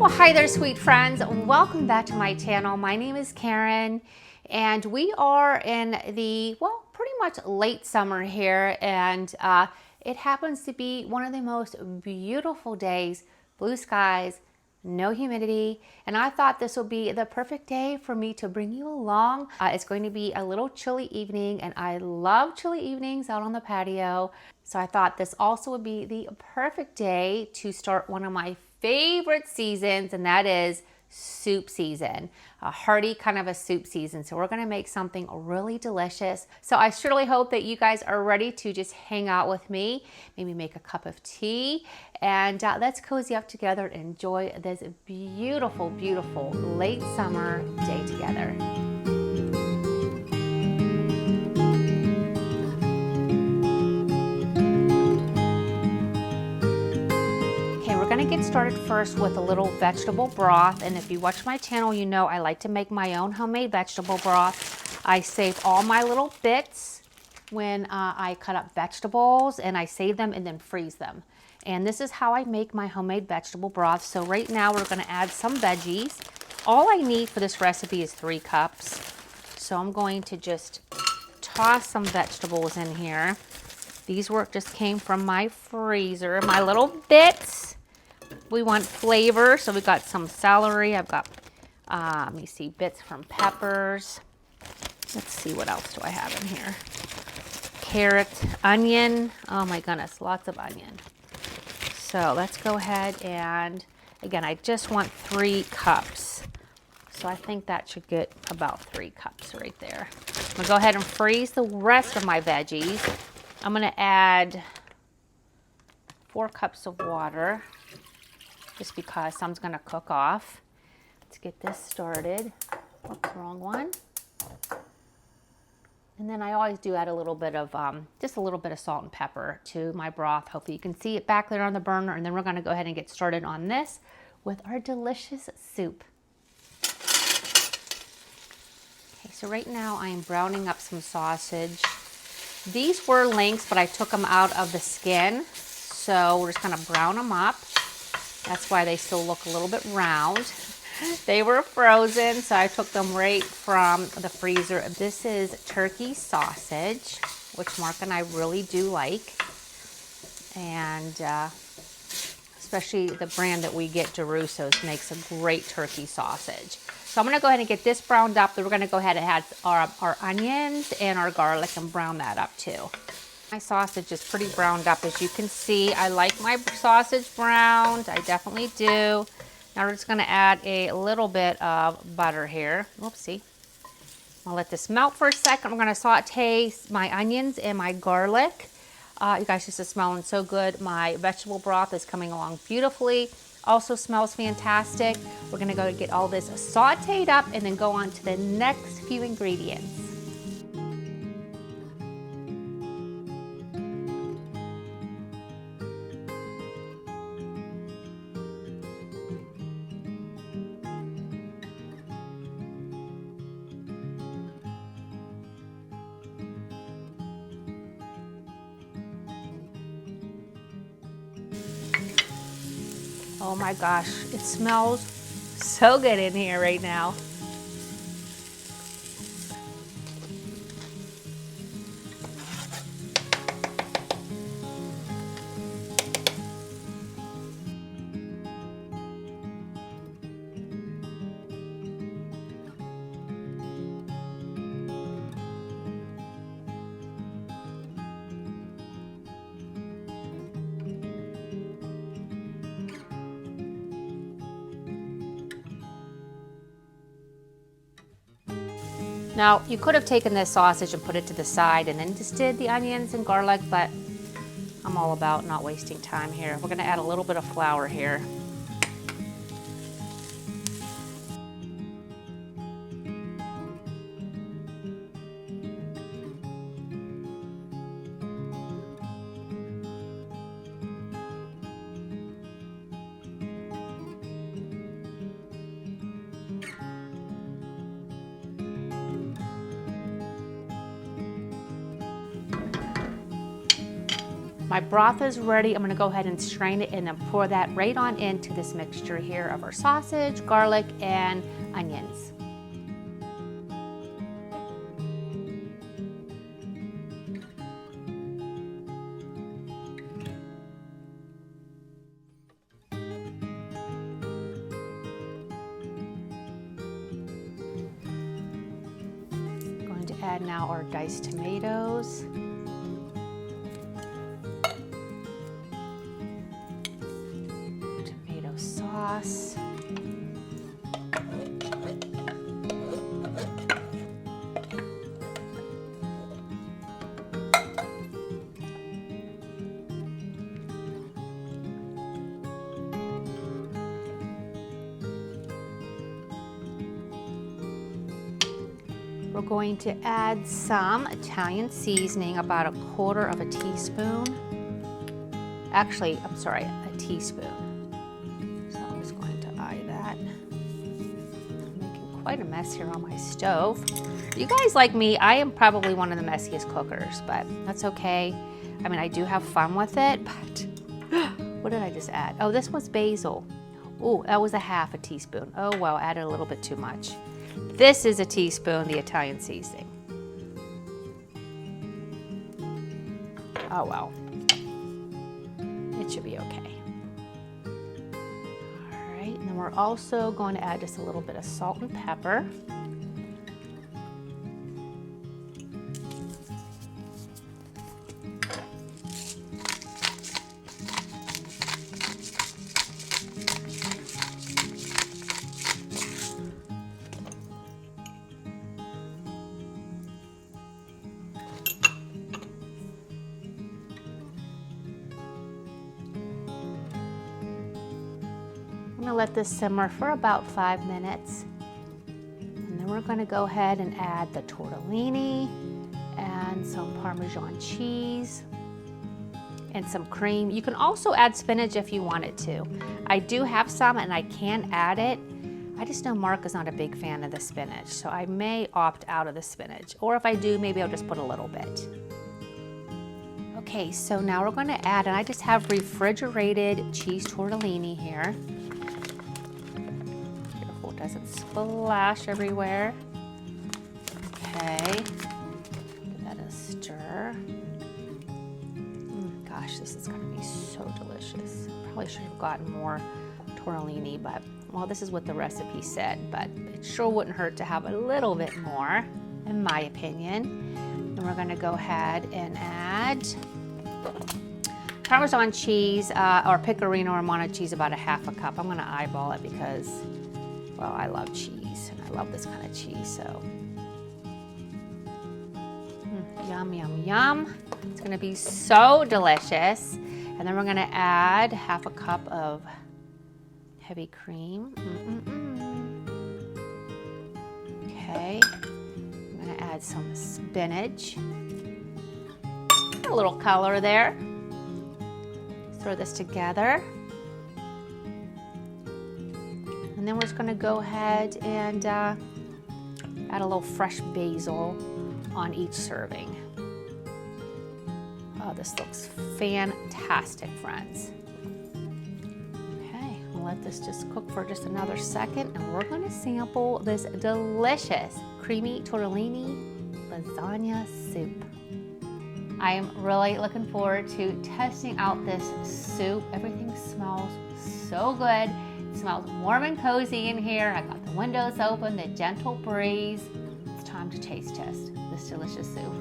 Well, hi there, sweet friends. Welcome back to my channel. My name is Karen, and we are in the, well, pretty much late summer here, and it happens to be one of the most beautiful days, blue skies, no humidity, and I thought this would be the perfect day for me to bring you along. It's going to be a little chilly evening, and I love chilly evenings out on the patio, so I thought this also would be the perfect day to start one of my favorite seasons, and that is soup season, a hearty kind of a soup season. So we're going to make something really delicious. So I surely hope that you guys are ready to just hang out with me, maybe make a cup of tea, and let's cozy up together and enjoy this beautiful, beautiful late summer day together. Get started first with a little vegetable broth, and if you watch my channel, you know I like to make my own homemade vegetable broth. I save all my little bits when I cut up vegetables, and I save them and then freeze them. And this is how I make my homemade vegetable broth. So right now we're going to add some veggies. All I need for this recipe is 3 cups. So I'm going to just toss some vegetables in here. These just came from my freezer, my little bits. We want flavor, so we've got some celery. I've got, let me see, bits from peppers. Let's see, what else do I have in here? Carrot, onion. Oh my goodness, lots of onion. So let's go ahead and, again, I just want 3 cups. So I think that should get about 3 cups right there. I'm gonna go ahead and freeze the rest of my veggies. I'm gonna add 4 cups of water, just because some's gonna cook off. Let's get this started. Oops, wrong one. And then I always do add a little bit of, just a little bit of salt and pepper to my broth. Hopefully you can see it back there on the burner. And then we're gonna go ahead and get started on this with our delicious soup. Okay, so right now I am browning up some sausage. These were links, but I took them out of the skin. So we're just gonna brown them up. That's why they still look a little bit round. They were frozen, so I took them right from the freezer. This is turkey sausage, which Mark and I really do like. And especially the brand that we get, DeRusso's, makes a great turkey sausage. So I'm gonna go ahead and get this browned up. Then we're gonna go ahead and add our onions and our garlic and brown that up too. My sausage is pretty browned up, as you can see. I like my sausage browned. I definitely do. Now we're just going to add a little bit of butter here. Whoopsie. I'll let this melt for a second. I'm going to saute my onions and my garlic. You guys, this is smelling so good. My vegetable broth is coming along beautifully. Also smells fantastic. We're going to go get all this sauteed up and then go on to the next few ingredients. Oh my gosh, it smells so good in here right now. Now, you could have taken this sausage and put it to the side and then just did the onions and garlic, but I'm all about not wasting time here. We're gonna add a little bit of flour here. My broth is ready. I'm gonna go ahead and strain it and then pour that right on into this mixture here of our sausage, garlic, and onions. Going to add now our diced tomatoes. Sauce. We're going to add some Italian seasoning, about a quarter of a teaspoon. Actually, I'm sorry, a teaspoon. Quite a mess here on my stove. You guys like me, I am probably one of the messiest cookers, but that's okay. I mean, I do have fun with it, but what did I just add? Oh, this was basil. Oh, that was a half a teaspoon. Oh, well, I added a little bit too much. This is a teaspoon, the Italian seasoning. Oh, well. It should be okay. And then we're also going to add just a little bit of salt and pepper. I'm going to let this simmer for about 5 minutes. And then we're going to go ahead and add the tortellini and some Parmesan cheese and some cream. You can also add spinach if you wanted to. I do have some and I can add it. I just know Mark is not a big fan of the spinach, so I may opt out of the spinach. Or if I do, maybe I'll just put a little bit. Okay, so now we're going to add, and I just have refrigerated cheese tortellini here. Careful, it doesn't splash everywhere. Okay, give that a stir. Gosh, this is going to be so delicious. Probably should have gotten more tortellini, but well, this is what the recipe said, but it sure wouldn't hurt to have a little bit more, in my opinion. And we're going to go ahead and add Parmesan cheese or Pecorino Romano cheese, about a half a cup. I'm going to eyeball it because, well, I love cheese and I love this kind of cheese. So, yum, yum, yum. It's going to be so delicious. And then we're going to add half a cup of heavy cream. Okay, I'm going to add some spinach. A little color there. Throw this together. And then we're just going to go ahead and add a little fresh basil on each serving. Oh, this looks fantastic, friends. Let this just cook for just another second, and we're going to sample this delicious creamy tortellini lasagna soup. I am really looking forward to testing out this soup. Everything smells so good. It smells warm and cozy in here. I got the windows open, the gentle breeze. It's time to taste test this delicious soup.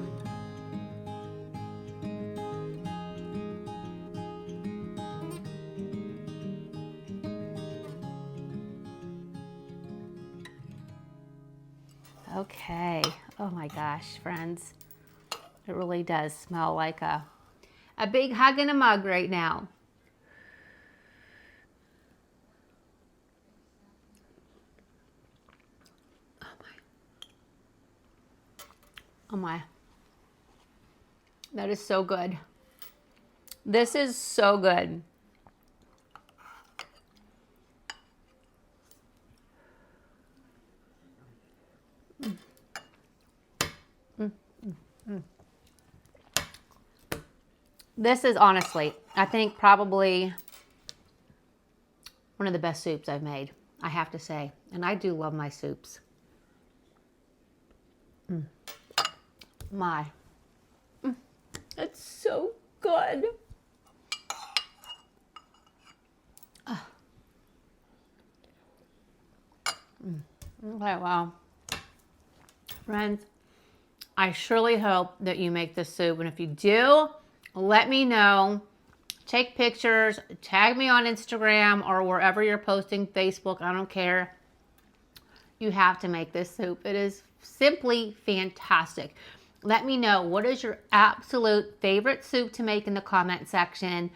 Okay, oh my gosh, friends, it really does smell like a big hug in a mug right now. Oh my, that is so good. This is so good. This is honestly, I think probably one of the best soups I've made, I have to say. And I do love my soups. It's so good. Okay, wow. Friends, I surely hope that you make this soup. And if you do, let me know. Take pictures, tag me on Instagram or wherever you're posting, Facebook, I don't care. You have to make this soup. It is simply fantastic. Let me know, what is your absolute favorite soup to make in the comment section.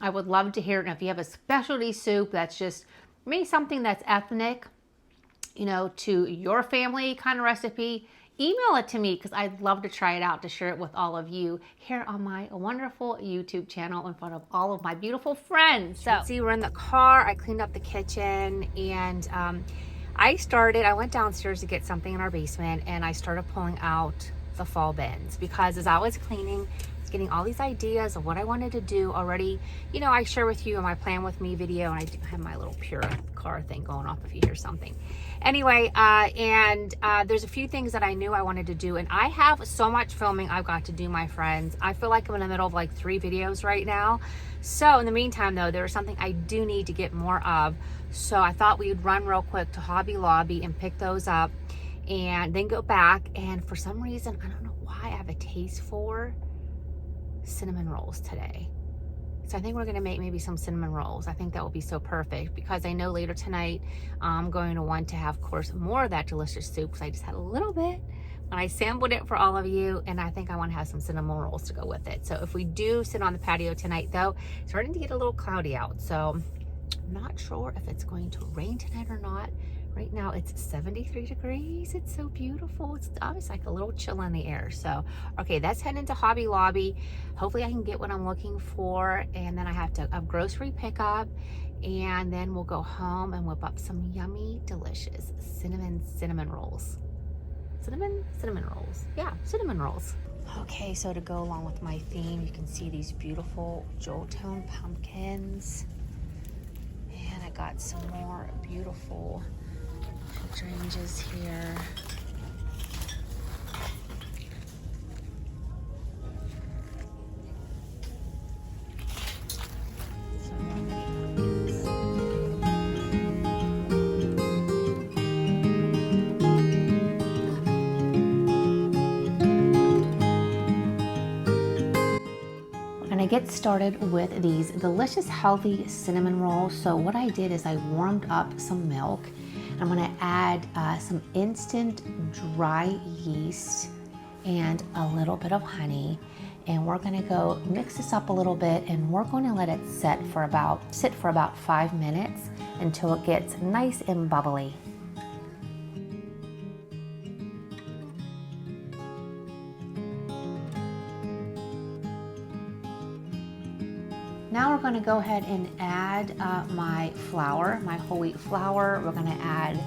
I would love to hear it. And if you have a specialty soup that's just maybe something that's ethnic, you know, to your family kind of recipe, email it to me because I'd love to try it out to share it with all of you here on my wonderful YouTube channel in front of all of my beautiful friends. So see, we're in the car. I cleaned up the kitchen and I went downstairs to get something in our basement and I started pulling out the fall bins because as I was cleaning, I was getting all these ideas of what I wanted to do already. You know, I share with you in my Plan With Me video, and I do have my little Pure car thing going off if you hear something. Anyway, there's a few things that I knew I wanted to do, and I have so much filming I've got to do, my friends. I feel like I'm in the middle of like 3 videos right now. So in the meantime though, there's something I do need to get more of. So I thought we'd run real quick to Hobby Lobby and pick those up and then go back. And for some reason, I don't know why, I have a taste for cinnamon rolls today. So I think we're gonna make maybe some cinnamon rolls. I think that will be so perfect because I know later tonight I'm going to want to have, of course, more of that delicious soup because I just had a little bit when I sampled it for all of you, and I think I want to have some cinnamon rolls to go with it. So if we do sit on the patio tonight though, it's starting to get a little cloudy out, so I'm not sure if it's going to rain tonight or not. Right now it's 73 degrees. It's so beautiful. It's obviously like a little chill in the air. So, okay, let's head into Hobby Lobby. Hopefully I can get what I'm looking for. And then I have to have grocery pickup. And then we'll go home and whip up some yummy, delicious cinnamon rolls. Cinnamon rolls. Yeah, cinnamon rolls. Okay, so to go along with my theme, you can see these beautiful jewel tone pumpkins. And I got some more beautiful hydrangeas here. Get started with these delicious healthy cinnamon rolls. So what I did is I warmed up some milk. I'm going to add some instant dry yeast and a little bit of honey, and we're going to go mix this up a little bit, and we're going to let it sit for about 5 minutes until it gets nice and bubbly. Now we're going to go ahead and add my flour, my whole wheat flour. We're going to add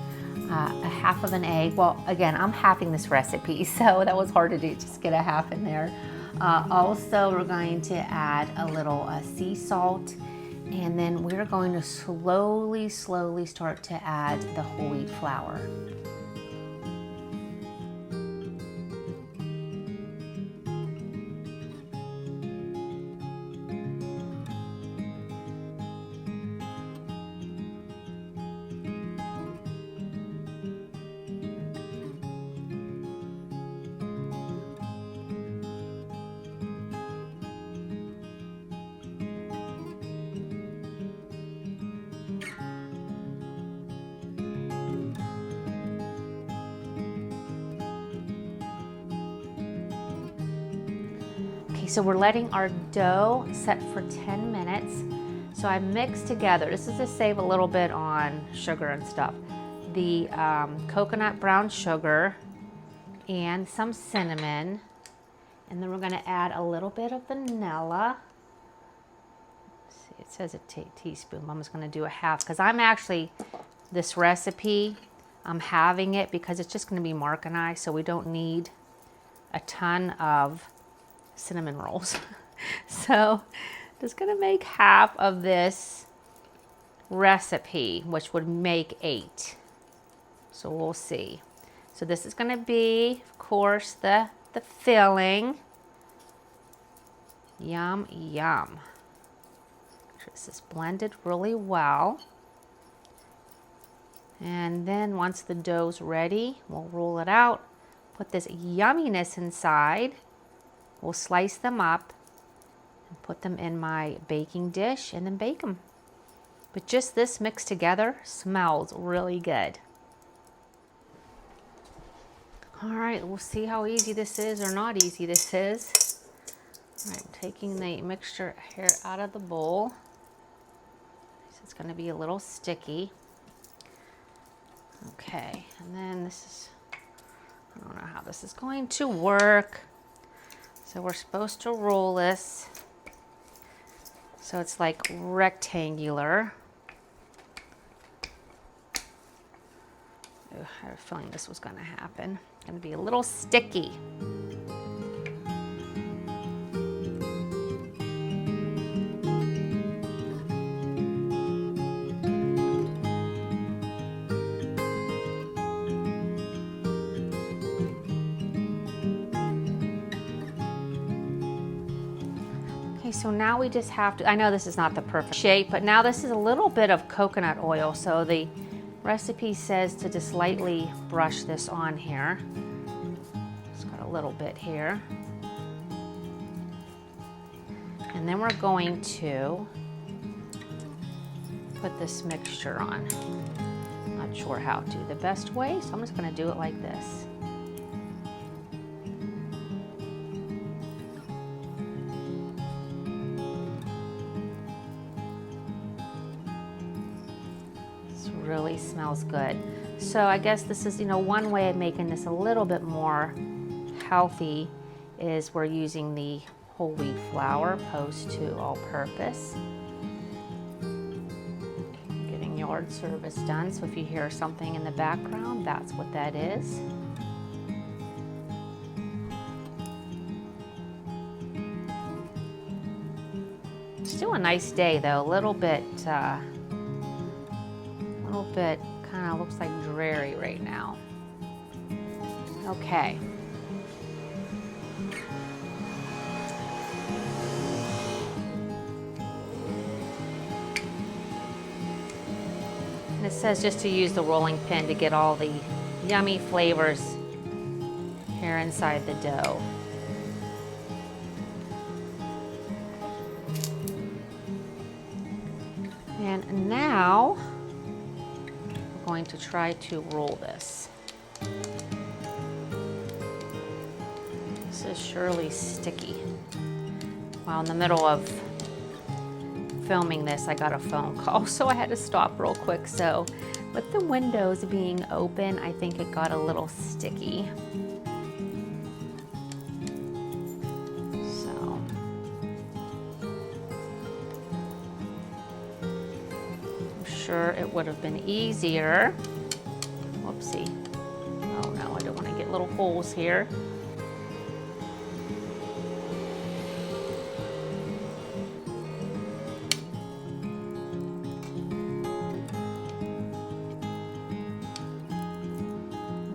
a half of an egg. Well, again, I'm halving this recipe, so that was hard to do, just get a half in there. Also, we're going to add a little sea salt, and then we're going to slowly start to add the whole wheat flour. So we're letting our dough set for 10 minutes. So I mixed together, this is to save a little bit on sugar and stuff, the coconut brown sugar and some cinnamon. And then we're gonna add a little bit of vanilla. Let's see, it says a teaspoon. I'm just gonna do a half because I'm actually, this recipe, I'm having it because it's just gonna be Mark and I, so we don't need a ton of cinnamon rolls. So just gonna make half of this recipe, which would make 8. So we'll see. So this is gonna be, of course, the filling. Yum, yum. This is blended really well. And then once the dough's ready, we'll roll it out, put this yumminess inside. We'll slice them up and put them in my baking dish and then bake them. But just this mixed together smells really good. All right, we'll see how easy this is or not easy this is. All right, I'm taking the mixture here out of the bowl. So it's gonna be a little sticky. Okay, and then this is, I don't know how this is going to work. So we're supposed to roll this so it's like rectangular. I had a feeling this was going to happen. It's going to be a little sticky. Okay, so now we just have to, I know this is not the perfect shape, but now this is a little bit of coconut oil. So the recipe says to just lightly brush this on here. It's got a little bit here. And then we're going to put this mixture on. Not sure how to do the best way, so I'm just going to do it like this. Really smells good. So I guess this is, one way of making this a little bit more healthy is we're using the whole wheat flour opposed to all-purpose. Getting yard service done, so if you hear something in the background, that's what that is. Still a nice day though, a little bit kind of looks like dreary right now. Okay. And it says just to use the rolling pin to get all the yummy flavors here inside the dough. And now going to try to roll this. This is surely sticky. While in the middle of filming this, I got a phone call, so I had to stop real quick. So with the windows being open, I think it got a little sticky. Sure, it would have been easier. Whoopsie. Oh no, I don't want to get little holes here.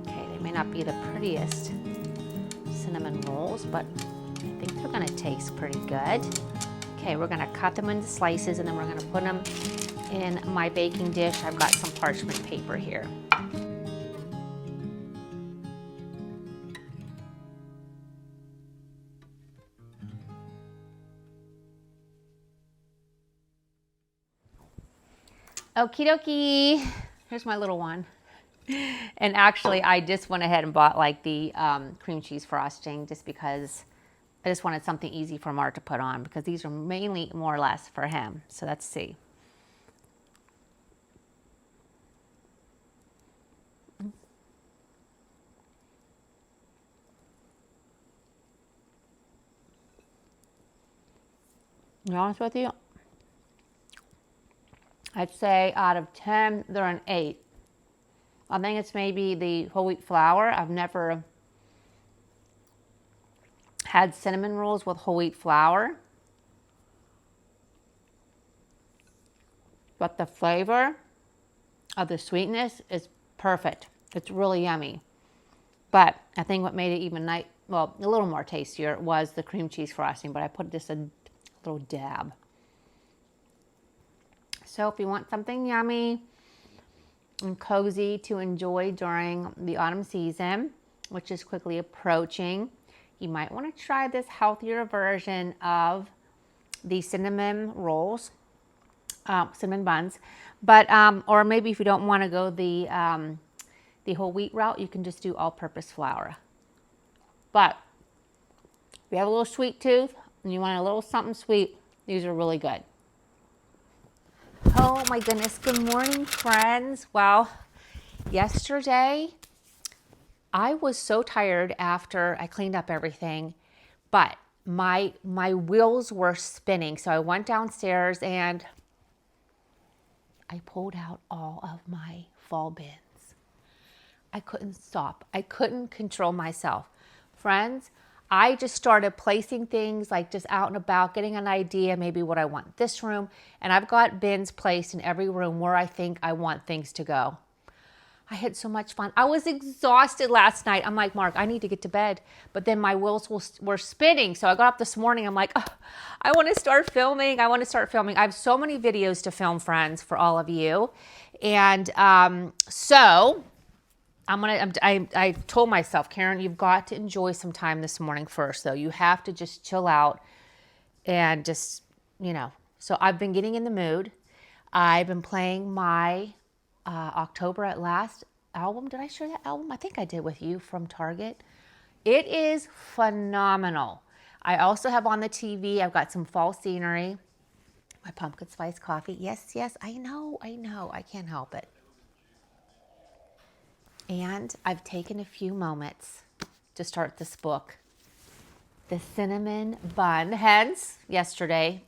Okay, they may not be the prettiest cinnamon rolls, but I think they're going to taste pretty good. Okay, we're going to cut them into slices and then we're going to put them in my baking dish. I've got some parchment paper here. Okie dokie, here's my little one. And actually I just went ahead and bought like the cream cheese frosting just because I just wanted something easy for Mark to put on because these are mainly more or less for him. So let's see. To be honest with you, I'd say out of 10, they're an 8. I think it's maybe the whole wheat flour. I've never had cinnamon rolls with whole wheat flour. but the flavor of the sweetness is perfect. It's really yummy. But I think what made it even a little more tastier was the cream cheese frosting, but I put just a little dab. So if you want something yummy and cozy to enjoy during the autumn season, which is quickly approaching, you might want to try this healthier version of the cinnamon rolls, cinnamon buns. But or maybe if you don't want to go the whole wheat route, you can just do all-purpose flour. But if you have a little sweet tooth and you want a little something sweet, these are really good. Oh my goodness, good morning, friends. Well, yesterday I was so tired after I cleaned up everything, but my wheels were spinning. So I went downstairs and I pulled out all of my fall bins. I couldn't stop. I couldn't control myself. Friends, I just started placing things like just out and about, getting an idea, maybe what I want this room. And I've got bins placed in every room where I think I want things to go. I had so much fun. I was exhausted last night. I'm like, Mark, I need to get to bed. But then my wheels were spinning. So I got up this morning. I'm like, oh, I want to start filming. I have so many videos to film, friends, for all of you. And so I told myself, Karen, you've got to enjoy some time this morning first, though. You have to just chill out and just, So I've been getting in the mood. I've been playing my October at Last album. Did I share that album? I think I did with you from Target. It is phenomenal. I also have on the TV, I've got some fall scenery. My pumpkin spice coffee. Yes, I know. I can't help it. And I've taken a few moments to start this book, The Cinnamon Bun, hence yesterday,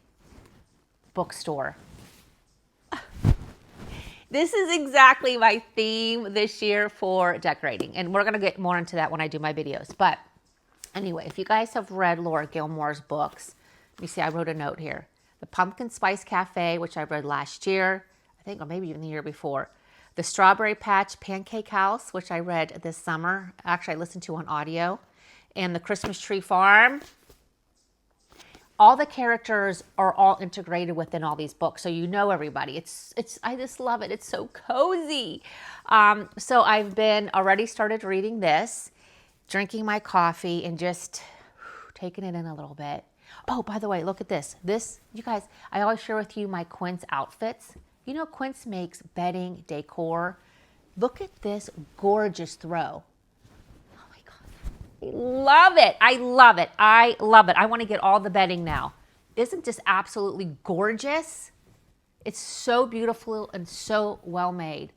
bookstore. This is exactly my theme this year for decorating. And we're going to get more into that when I do my videos. But anyway, if you guys have read Laura Gilmore's books, let me see, I wrote a note here. The Pumpkin Spice Cafe, which I read last year, I think, or maybe even the year before. The Strawberry Patch Pancake House, which I read this summer. Actually, I listened to on audio. And The Christmas Tree Farm. All the characters are all integrated within all these books, so you know everybody. I just love it. It's so cozy. So I've already started reading this, drinking my coffee, and just taking it in a little bit. Oh, by the way, look at this. You guys, I always share with you my Quince outfits. You know Quince makes bedding, decor. Look at this gorgeous throw. Oh my God. I love it. I want to get all the bedding now. Isn't this absolutely gorgeous? It's so beautiful and so well made.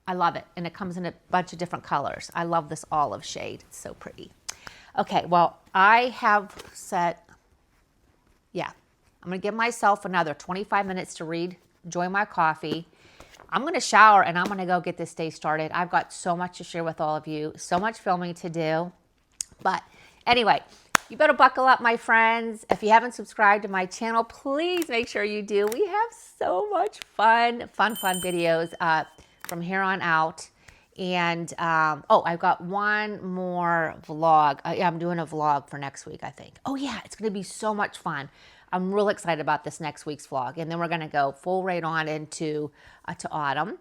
I love it. And it comes in a bunch of different colors. I love this olive shade. It's so pretty. Okay, well, I have set, I'm going to give myself another 25 minutes to read, enjoy my coffee. I'm going to shower and I'm going to go get this day started. I've got so much to share with all of you, so much filming to do. But anyway, you better buckle up, my friends. If you haven't subscribed to my channel, please make sure you do. We have so much fun videos from here on out. And, I've got one more vlog. I'm doing a vlog for next week, I think. Oh yeah, it's going to be so much fun. I'm real excited about this next week's vlog. And then we're going to go full right on into to autumn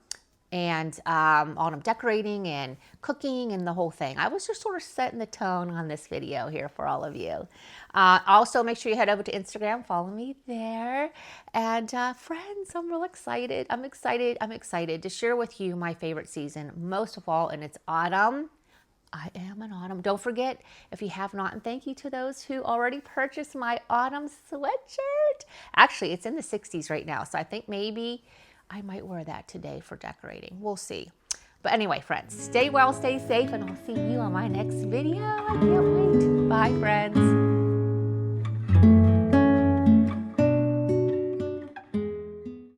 and autumn decorating and cooking and the whole thing. I was just sort of setting the tone on this video here for all of you. Also, make sure you head over to Instagram. Follow me there. And friends, I'm real excited. I'm excited to share with you my favorite season, most of all, and it's autumn. I am an autumn. Don't forget, if you have not, and thank you to those who already purchased my autumn sweatshirt. Actually, it's in the 60s right now, so I think maybe I might wear that today for decorating. We'll see. But anyway, friends, stay well, stay safe, and I'll see you on my next video. I can't wait. Bye, friends.